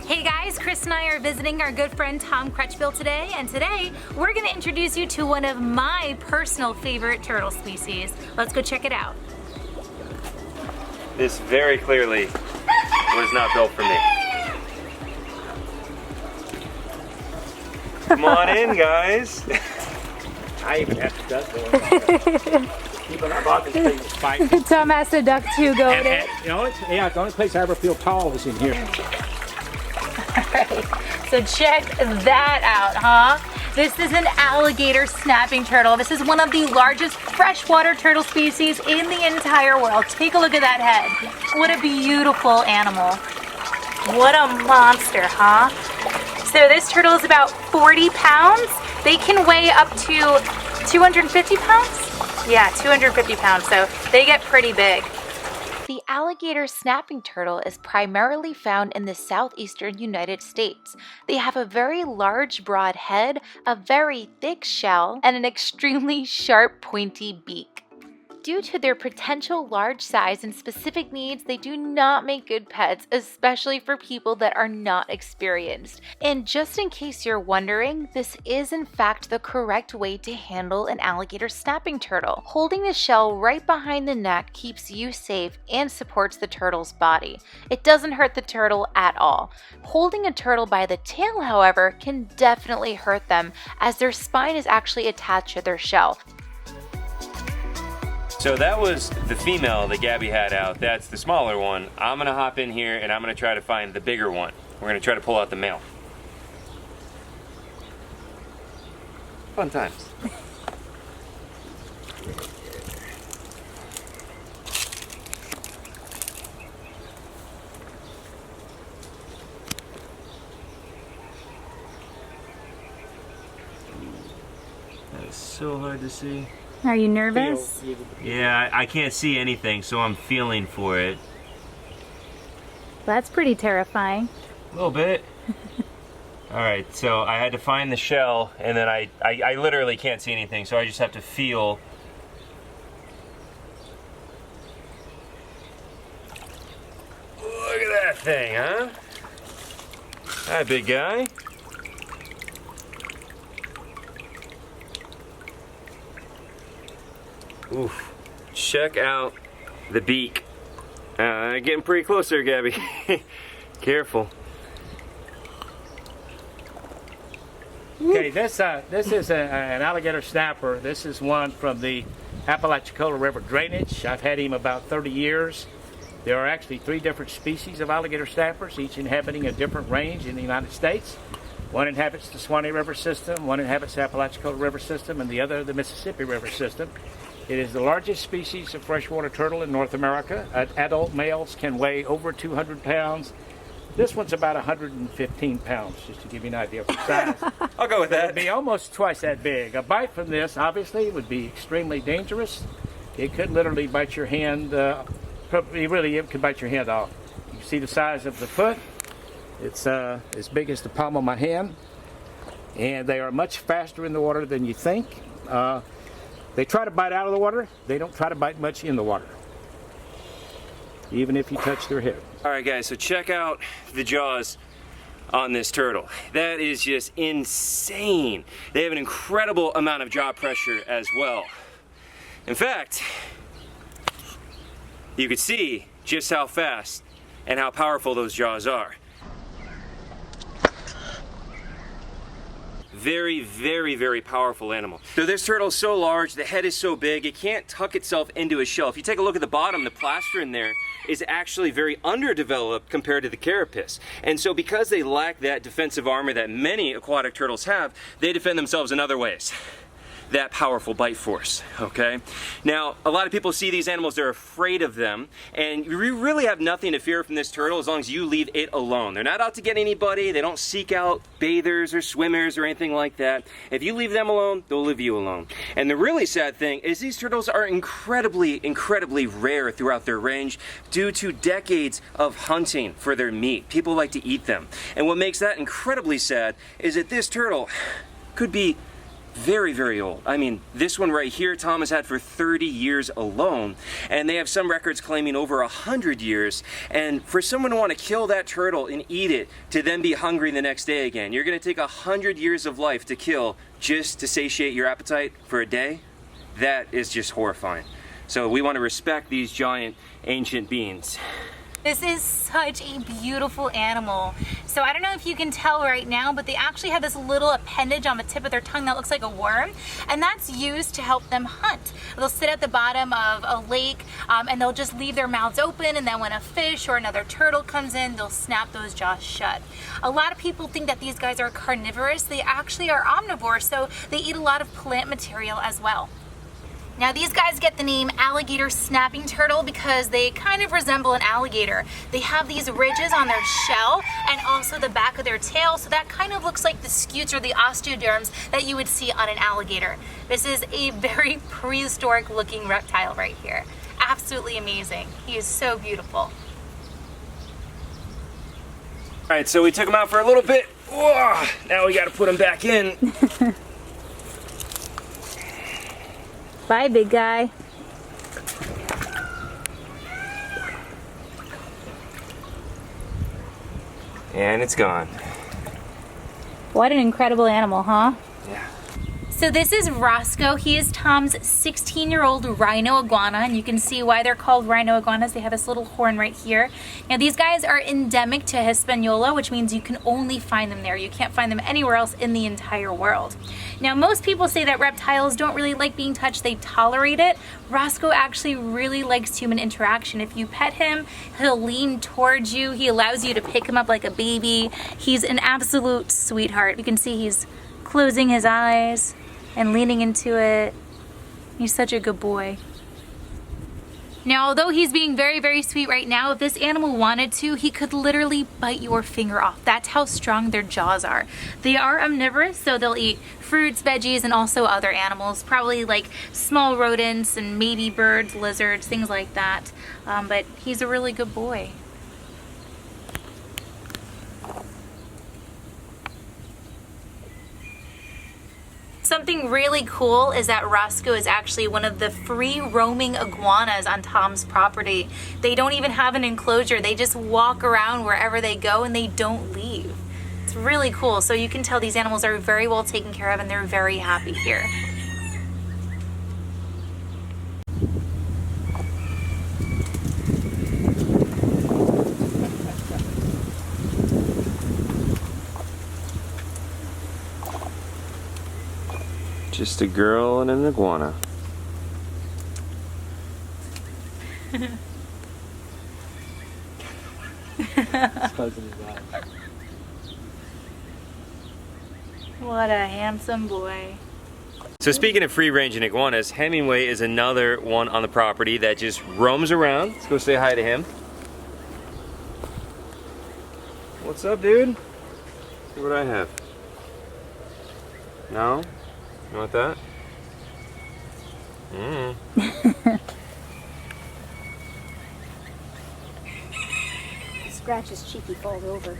Hey guys, Chris and I are visiting our good friend Tom Crutchfield today, and today we're going to introduce you to one of my personal favorite turtle species. Let's go check it out. This very clearly was not built for me. Come on in, guys. I even have to duck there. Keeping our bodies pretty spicy. Tom has to duck too, go in it. You know, the only place I ever feel tall is in here. Alright, so check that out, huh? This is an alligator snapping turtle. This is one of the largest freshwater turtle species in the entire world. Take a look at that head. What a beautiful animal. What a monster, huh? So this turtle is about 40 pounds. They can weigh up to 250 pounds? Yeah, 250 pounds, so they get pretty big. The alligator snapping turtle is primarily found in the southeastern United States. They have a very large, broad head, a very thick shell, and an extremely sharp, pointy beak. Due to their potential large size and specific needs, they do not make good pets, especially for people that are not experienced. And just in case you're wondering, this is in fact the correct way to handle an alligator snapping turtle. Holding the shell right behind the neck keeps you safe and supports the turtle's body. It doesn't hurt the turtle at all. Holding a turtle by the tail, however, can definitely hurt them, as their spine is actually attached to their shell. So that was the female that Gabby had out. That's the smaller one. I'm gonna hop in here and I'm gonna try to find the bigger one. We're gonna try to pull out the male. Fun times. That is so hard to see. Are you nervous? Yeah, I can't see anything, so I'm feeling for it. That's pretty terrifying. A little bit. Alright, so I had to find the shell, and then I literally can't see anything, so I just have to feel. Look at that thing, huh? Hi, big guy. Oof. Check out the beak. Getting pretty close there, Gabby. Careful. Okay, this is an alligator snapper. This is one from the Apalachicola River drainage. I've had him about 30 years. There are actually 3 different species of alligator snappers, each inhabiting a different range in the United States. One inhabits the Swanee River system, one inhabits the Apalachicola River system, and the other the Mississippi River system. It is the largest species of freshwater turtle in North America. Adult males can weigh over 200 pounds. This one's about 115 pounds, just to give you an idea of the size. I'll go with that. It would be almost twice that big. A bite from this, obviously, would be extremely dangerous. It could literally bite your hand. It could bite your hand off. You see the size of the foot. It's as big as the palm of my hand. And they are much faster in the water than you think. They try to bite out of the water. They don't try to bite much in the water, even if you touch their head. All right, guys, so check out the jaws on this turtle. That is just insane. They have an incredible amount of jaw pressure as well. In fact, you could see just how fast and how powerful those jaws are. Very, very, very powerful animal. So this turtle is so large, the head is so big, it can't tuck itself into a shell. If you take a look at the bottom, the plaster in there is actually very underdeveloped compared to the carapace. And so because they lack that defensive armor that many aquatic turtles have, they defend themselves in other ways. that powerful bite force, okay? Now, a lot of people see these animals, they're afraid of them, and you really have nothing to fear from this turtle as long as you leave it alone. They're not out to get anybody, they don't seek out bathers or swimmers or anything like that. If you leave them alone, they'll leave you alone. And the really sad thing is these turtles are incredibly rare throughout their range due to decades of hunting for their meat. People like to eat them. And what makes that incredibly sad is that this turtle could be very old. I mean, this one right here, Tom has had for 30 years alone, and they have some records claiming over 100 years. And for someone to want to kill that turtle and eat it to then be hungry the next day again, you're going to take 100 years of life to kill just to satiate your appetite for a day? That is just horrifying. So we want to respect these giant ancient beings. This is such a beautiful animal. So I don't know if you can tell right now, but they actually have this little appendage on the tip of their tongue that looks like a worm, and that's used to help them hunt. They'll sit at the bottom of a lake and they'll just leave their mouths open, and then when a fish or another turtle comes in, they'll snap those jaws shut. A lot of people think that these guys are carnivorous. They actually are omnivores, so they eat a lot of plant material as well. Now these guys get the name alligator snapping turtle because they kind of resemble an alligator. They have these ridges on their shell and also the back of their tail, so that kind of looks like the scutes or the osteoderms that you would see on an alligator. This is a very prehistoric looking reptile right here. Absolutely amazing. He is so beautiful. All right, so we took him out for a little bit. Whoa, now we got to put him back in. Bye, big guy. And it's gone. What an incredible animal, huh? Yeah. So this is Roscoe. He is Tom's 16-year-old rhino iguana, and you can see why they're called rhino iguanas. They have this little horn right here. Now these guys are endemic to Hispaniola, which means you can only find them there. You can't find them anywhere else in the entire world. Now most people say that reptiles don't really like being touched, they tolerate it. Roscoe actually really likes human interaction. If you pet him, he'll lean towards you. He allows you to pick him up like a baby. He's an absolute sweetheart. You can see he's closing his eyes and leaning into it. He's such a good boy. Now, although he's being very sweet right now, if this animal wanted to, he could literally bite your finger off. That's how strong their jaws are. They are omnivorous, so they'll eat fruits, veggies, and also other animals, probably like small rodents and maybe birds, lizards, things like that. But he's a really good boy. Something really cool is that Roscoe is actually one of the free roaming iguanas on Tom's property. They don't even have an enclosure. They just walk around wherever they go and they don't leave. It's really cool. So you can tell these animals are very well taken care of and they're very happy here. Just a girl and an iguana. What a handsome boy. So speaking of free-ranging iguanas, Hemingway is another one on the property that just roams around. Let's go say hi to him. What's up, dude? See what I have. No? You want that? Scratch his cheek, he falls over.